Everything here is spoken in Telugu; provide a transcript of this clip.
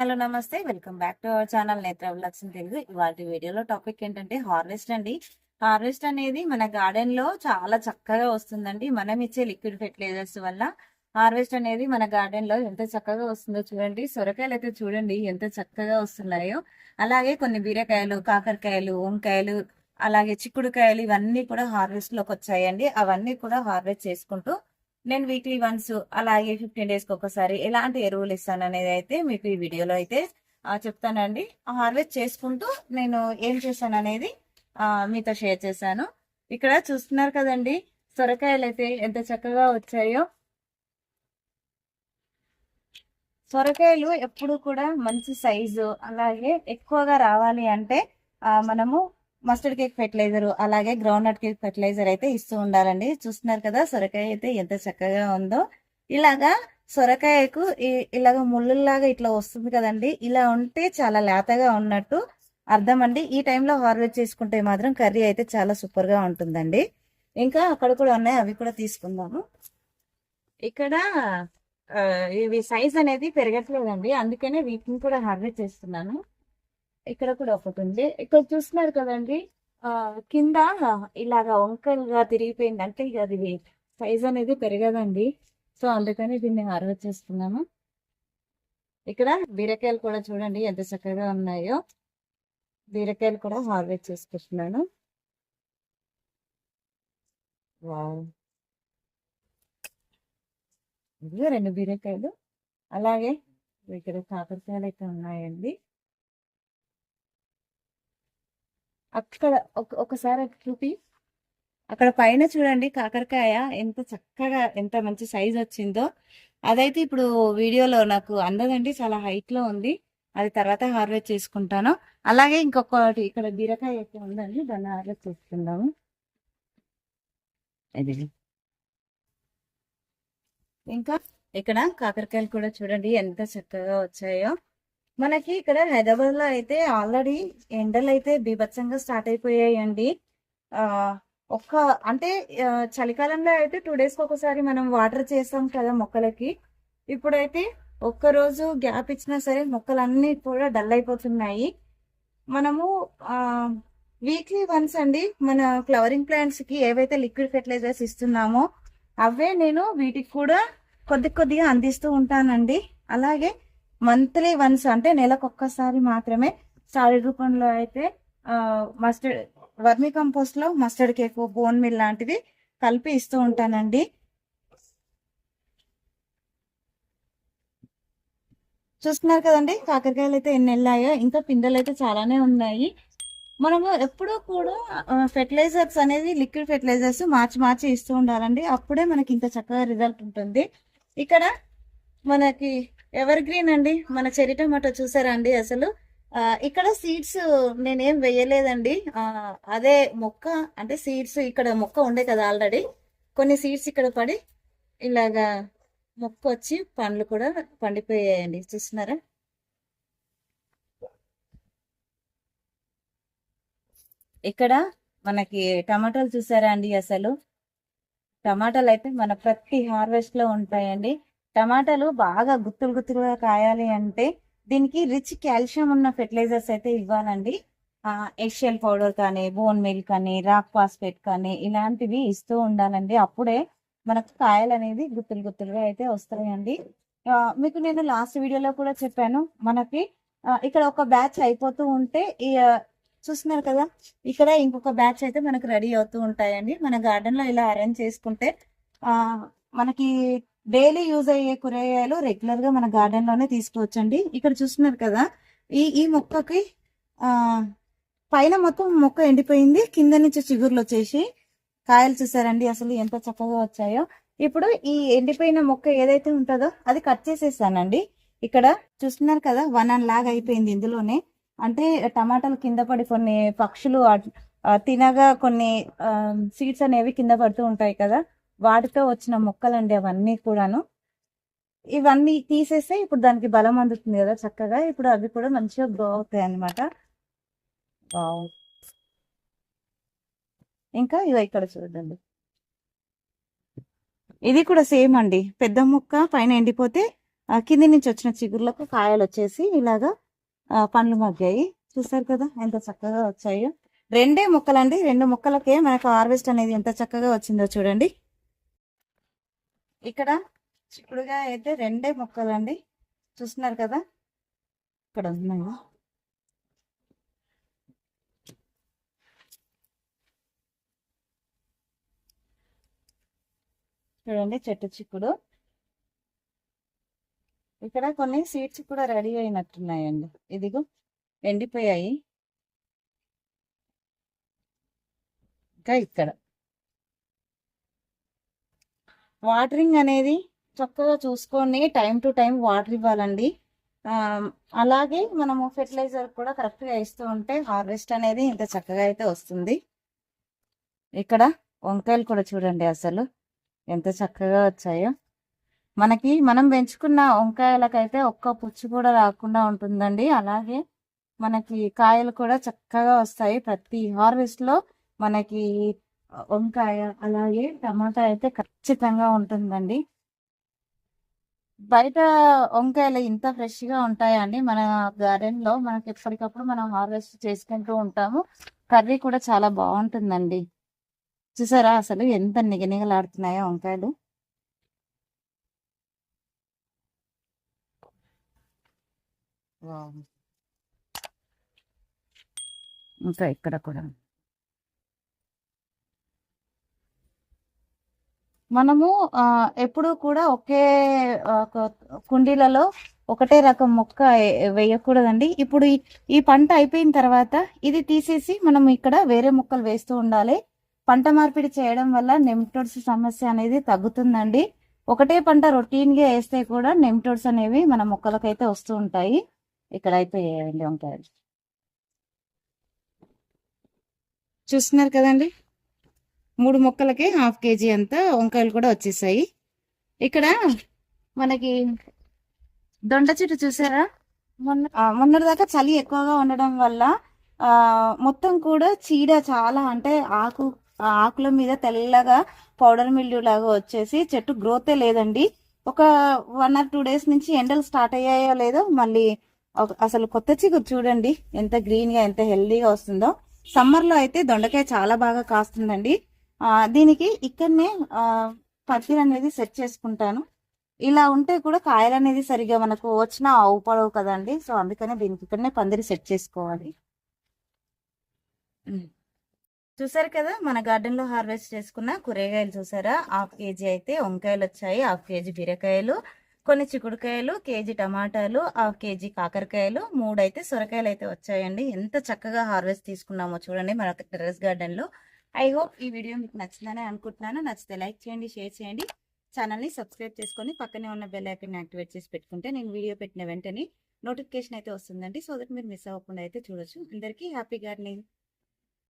హలో నమస్తే welcome back to our channel నేత్ర వ్లాగ్స్ ఇన్ తెలుగు. ఇవాళ వీడియోలో టాపిక్ ఏంటంటే హార్వెస్ట్ అండి. హార్వెస్ట్ అనేది మన గార్డెన్ లో చాలా చక్కగా వస్తుందండి. మనం ఇచ్చే లిక్విడ్ ఫెర్టిలైజర్స్ వల్ల హార్వెస్ట్ అనేది మన గార్డెన్ లో ఎంత చక్కగా వస్తుందో చూడండి. సొరకాయలు అయితే చూడండి ఎంత చక్కగా వస్తున్నాయో. అలాగే కొన్ని బీరకాయలు, కాకరకాయలు, వంకాయలు, అలాగే చిక్కుడుకాయలు ఇవన్నీ కూడా హార్వెస్ట్ లోకి వచ్చాయండి. అవన్నీ కూడా హార్వెస్ట్ చేసుకుంటూ నేను వీక్లీ వన్స్ అలాగే 15 డేస్కి ఒకసారి ఎలాంటి ఎరువులు ఇస్తాను అనేది అయితే మీకు ఈ వీడియోలో అయితే చెప్తానండి. హార్వెస్ట్ చేసుకుంటూ నేను ఏం చేశాను అనేది మీతో షేర్ చేశాను. ఇక్కడ చూస్తున్నారు కదండి, సొరకాయలు అయితే ఎంత చక్కగా వచ్చాయో. సొరకాయలు ఎప్పుడు కూడా మంచి సైజు అలాగే ఎక్కువగా రావాలి అంటే మనము మస్టర్డ్ కేక్ ఫెర్టిలైజర్ అలాగే గ్రౌండ్ నట్ కేక్ ఫెర్టిలైజర్ అయితే ఇస్తూ ఉండాలండి. చూస్తున్నారు కదా సొరకాయ అయితే ఎంత చక్కగా ఉందో. ఇలాగా సొరకాయకు ఇలాగ ముళ్ళులాగా ఇట్లా వస్తుంది కదండి. ఇలా ఉంటే చాలా లేతగా ఉన్నట్టు అర్థం అండి. ఈ టైంలో హార్వెస్ట్ చేసుకుంటే మాత్రం కర్రీ అయితే చాలా సూపర్ గా ఉంటుందండి. ఇంకా అక్కడ కూడా ఉన్నాయి, అవి కూడా తీసుకుందాము. ఇక్కడ ఇవి సైజ్ అనేది పెరగట్లేదండి, అందుకనే వీటిని కూడా హార్వెస్ట్ చేస్తున్నాను. ఇక్కడ కూడా ఒకటి ఉంది. ఇక్కడ చూస్తున్నారు కదండి, కింద ఇలాగా వంకలుగా తిరిగిపోయింది అంటే ఇక అది సైజ్ అనేది పెరగదండి. సో అందుకని దీన్ని హార్వెస్ట్ చేస్తున్నాము. ఇక్కడ బీరకాయలు కూడా చూడండి ఎంత చక్కగా ఉన్నాయో. బీరకాయలు కూడా హార్వెస్ట్ చేసుకుంటున్నాను. వావ్, ఇదిగో 2 బీరకాయలు. అలాగే ఇక్కడ కాకరకాయలు అయితే ఉన్నాయండి. అక్కడ ఒకసారి చూపి, అక్కడ పైన చూడండి కాకరకాయ ఎంత చక్కగా ఎంత మంచి సైజ్ వచ్చిందో. అదైతే ఇప్పుడు వీడియోలో నాకు అందదండి, చాలా హైట్ లో ఉంది. అది తర్వాత హార్వెస్ట్ చేసుకుంటాను. అలాగే ఇంకొకటి ఇక్కడ బీరకాయ అయితే ఉందండి, దాన్ని హార్వెస్ట్ చేసుకుందాము. ఇది ఇంకా ఇక్కడ కాకరకాయలు కూడా చూడండి ఎంత చక్కగా వచ్చాయో. మనకి ఇక్కడ హైదరాబాద్ లో అయితే ఆల్రెడీ ఎండలు అయితే బీభత్సంగా స్టార్ట్ అయిపోయాయండి. ఒక్క అంటే చలికాలంలో అయితే 2 డేస్కి ఒకసారి మనం వాటర్ చేస్తాం కదా మొక్కలకి. ఇప్పుడైతే ఒక్కరోజు గ్యాప్ ఇచ్చినా సరే మొక్కలన్నీ కూడా డల్ అయిపోతున్నాయి. మనము వీక్లీ వన్స్ అండి మన ఫ్లవరింగ్ ప్లాంట్స్ కి ఏవైతే లిక్విడ్ ఫెర్టిలైజర్స్ ఇస్తున్నామో అవే నేను వీటికి కూడా కొద్దిగా అందిస్తూ ఉంటానండి. అలాగే మంత్లీ వన్స్ అంటే నెలకు ఒక్కసారి మాత్రమే సాలిడ్ రూపంలో అయితే మస్టర్డ్ వర్మీ కంపోస్ట్ లో మస్టర్డ్ కేక్, బోన్ మిల్ లాంటివి కలిపి ఇస్తూ ఉంటానండి. చూస్తున్నారు కదండి కాకరకాయలు అయితే ఎన్ని వెళ్ళాయో. ఇంకా పిందెలు అయితే చాలానే ఉన్నాయి. మనము ఎప్పుడూ కూడా ఫెర్టిలైజర్స్ అనేది లిక్విడ్ ఫెర్టిలైజర్స్ మార్చి ఇస్తూ ఉండాలండి. అప్పుడే మనకి ఇంత చక్కగా రిజల్ట్ ఉంటుంది. ఇక్కడ మనకి ఎవర్ గ్రీన్ అండి మన చెర్రీ టమాటో చూసారా అండి. అసలు ఇక్కడ సీడ్స్ నేనేం వేయలేదండి. అదే మొక్క అంటే సీడ్స్ ఇక్కడ మొక్క ఉండే కదా ఆల్రెడీ, కొన్ని సీడ్స్ ఇక్కడ పడి ఇలాగా మొక్క వచ్చి పండ్లు కూడా పండిపోయాయండి. చూస్తున్నారా. ఇక్కడ మనకి టమాటాలు చూసారా అండి. అసలు టమాటాలు అయితే మన ప్రతి హార్వెస్ట్ లో ఉంటాయండి. టమాటాలు బాగా గుత్తులుగా కాయాలి అంటే దీనికి రిచ్ కాల్షియం ఉన్న ఫెర్టిలైజర్స్ అయితే ఇవ్వాలండి. ఎగ్షెల్ పౌడర్ కానీ, బోన్ మిల్ కానీ, రాక్ ఫాస్ఫేట్ కానీ ఇలాంటివి ఇస్తూ ఉండాలండి. అప్పుడే మనకు కాయలు అనేది గుత్తులుగా అయితే వస్తాయండి. మీకు నేను లాస్ట్ వీడియోలో కూడా చెప్పాను, మనకి ఇక్కడ ఒక బ్యాచ్ అయిపోతూ ఉంటే చూస్తున్నారు కదా, ఇక్కడ ఇంకొక బ్యాచ్ అయితే మనకు రెడీ అవుతూ ఉంటాయండి. మన గార్డెన్ లో ఇలా అరేంజ్ చేసుకుంటే మనకి డైలీ యూజ్ అయ్యే కూరగాయలు రెగ్యులర్ గా మన గార్డెన్ లోనే తీసుకోవచ్చండి. ఇక్కడ చూస్తున్నారు కదా, ఈ మొక్కకి పైన మొత్తం మొక్క ఎండిపోయింది, కింద నుంచి చిగుర్లు వచ్చేసి కాయలు చూసారండి అసలు ఎంత చక్కగా వచ్చాయో. ఇప్పుడు ఈ ఎండిపోయిన మొక్క ఏదైతే ఉంటుందో అది కట్ చేసేసానండి. ఇక్కడ చూస్తున్నారు కదా 1 లాగా అయిపోయింది ఇందులోనే. అంటే టమాటాలు కింద పడి కొన్ని పక్షులు తినగా కొన్ని సీడ్స్ అనేవి కింద పడుతూ ఉంటాయి కదా, వాటితో వచ్చిన మొక్కలండి అవన్నీ కూడాను. ఇవన్నీ తీసేస్తే ఇప్పుడు దానికి బలం అందుతుంది కదా చక్కగా. ఇప్పుడు అవి కూడా మంచిగా గ్రో అవుతాయి అన్నమాట. ఇంకా ఇవి ఇక్కడ చూడండి, ఇది కూడా సేమ్ అండి. పెద్ద మొక్క పైన ఎండిపోతే కింది నుంచి వచ్చిన చిగుర్లకు కాయలు వచ్చేసి ఇలాగా పండ్లు మగ్గాయి. చూసారు కదా ఎంత చక్కగా వచ్చాయో. రెండే మొక్కలండి, 2 మొక్కలకే మనకు హార్వెస్ట్ అనేది ఎంత చక్కగా వచ్చిందో చూడండి. ఇక్కడ చిక్కుడుగా అయితే 2 మొక్కలండి, చూస్తున్నారు కదా ఇక్కడ ఉన్నాయి. చూడండి చెట్టు చిక్కుడు. ఇక్కడ కొన్ని సీడ్స్ కూడా రెడీ అయినట్టున్నాయండి. ఇదిగో ఎండిపోయాయి. ఇంకా ఇక్కడ వాటరింగ్ అనేది చక్కగా చూసుకొని టైం టు టైం వాటర్ ఇవ్వాలండి. అలాగే మనము ఫెర్టిలైజర్ కూడా కరెక్ట్గా ఇస్తూ ఉంటే హార్వెస్ట్ అనేది ఇంత చక్కగా అయితే వస్తుంది. ఇక్కడ వంకాయలు కూడా చూడండి అసలు ఎంత చక్కగా వచ్చాయో. మనం పెంచుకున్న వంకాయలకైతే ఒక్క పుచ్చు కూడా రాకుండా ఉంటుందండి. అలాగే మనకి కాయలు కూడా చక్కగా వస్తాయి. ప్రతి హార్వెస్ట్ లో మనకి వంకాయ అలాగే టమాటా అయితే ఖచ్చితంగా ఉంటుందండి. బయట వంకాయలు ఇంత ఫ్రెష్ గా ఉంటాయండి. మన గార్డెన్ లో మనకి ఎప్పటికప్పుడు మనం హార్వెస్ట్ చేసుకుంటూ ఉంటాము. కర్రీ కూడా చాలా బాగుంటుందండి. చూసారా అసలు ఎంత నిగనిగలాడుతున్నాయో వంకాయలు. ఇంకా ఇక్కడ కూడా మనము ఎప్పుడు కూడా ఒకే కుండీలలో ఒకటే రకం మొక్క వేయకూడదండి. ఇప్పుడు ఈ పంట అయిపోయిన తర్వాత ఇది తీసేసి మనం ఇక్కడ వేరే మొక్కలు వేస్తూ ఉండాలి. పంట మార్పిడి చేయడం వల్ల నెమటోడ్స్ సమస్య అనేది తగ్గుతుందండి. ఒకటే పంట రొటీన్ గా వేస్తే కూడా నెమటోడ్స్ అనేవి మన మొక్కలకైతే వస్తూ ఉంటాయి. ఇక్కడ అయిపోయాయండి వంకాయలు. చూస్తున్నారు కదండి 3 మొక్కలకి 1/2 kg అంతా వంకాయలు కూడా వచ్చేసాయి. ఇక్కడ మనకి దొండ చెట్టు చూసారా, మొన్నటి దాకా చలి ఎక్కువగా ఉండడం వల్ల మొత్తం కూడా చీడ చాలా, అంటే ఆకుల మీద తెల్లగా పౌడర్ మిల్డ్యూ లాగా వచ్చేసి చెట్టు గ్రోతే లేదండి. ఒక 1 or 2 days నుంచి ఎండలు స్టార్ట్ అయ్యాయో లేదో మళ్ళీ అసలు కొత్త చిగురు చూడండి ఎంత గ్రీన్ గా ఎంత హెల్దీగా వస్తుందో. సమ్మర్ లో అయితే దొండకాయ చాలా బాగా కాస్తుందండి. దీనికి ఇక్కడనే పత్తిని అనేది సెట్ చేసుకుంటాను. ఇలా ఉంటే కూడా కాయలు అనేది సరిగా మనకు వచ్చినా అవుపడవు కదండి. సో అందుకనే దీనికి ఇక్కడనే పందిరి సెట్ చేసుకోవాలి. చూసారు కదా మన గార్డెన్ లో హార్వెస్ట్ చేసుకున్న కూరగాయలు చూసారా. 1/2 kg అయితే వంకాయలు వచ్చాయి, 1/2 kg బీరకాయలు, కొన్ని చిక్కుడుకాయలు, కేజీ టమాటాలు, 1/2 kg కాకరకాయలు, 3 అయితే సొరకాయలు అయితే వచ్చాయండి. ఎంత చక్కగా హార్వెస్ట్ తీసుకున్నామో చూడండి మన టెర్రస్ గార్డెన్ లో. ఐ హోప్ ఈ వీడియో మీకు నచ్చిందని అనుకుంటున్నాను. నచ్చితే లైక్ చేయండి, షేర్ చేయండి, ఛానల్ని సబ్స్క్రైబ్ చేసుకొని పక్కనే ఉన్న బెల్ ఐకాన్ని యాక్టివేట్ చేసి పెట్టుకుంటే నేను వీడియో పెట్టిన వెంటనే నోటిఫికేషన్ అయితే వస్తుందండి. సో దట్ మీరు మిస్ అవ్వకుండా అయితే చూడొచ్చు. అందరికీ హ్యాపీ గార్డెనింగ్.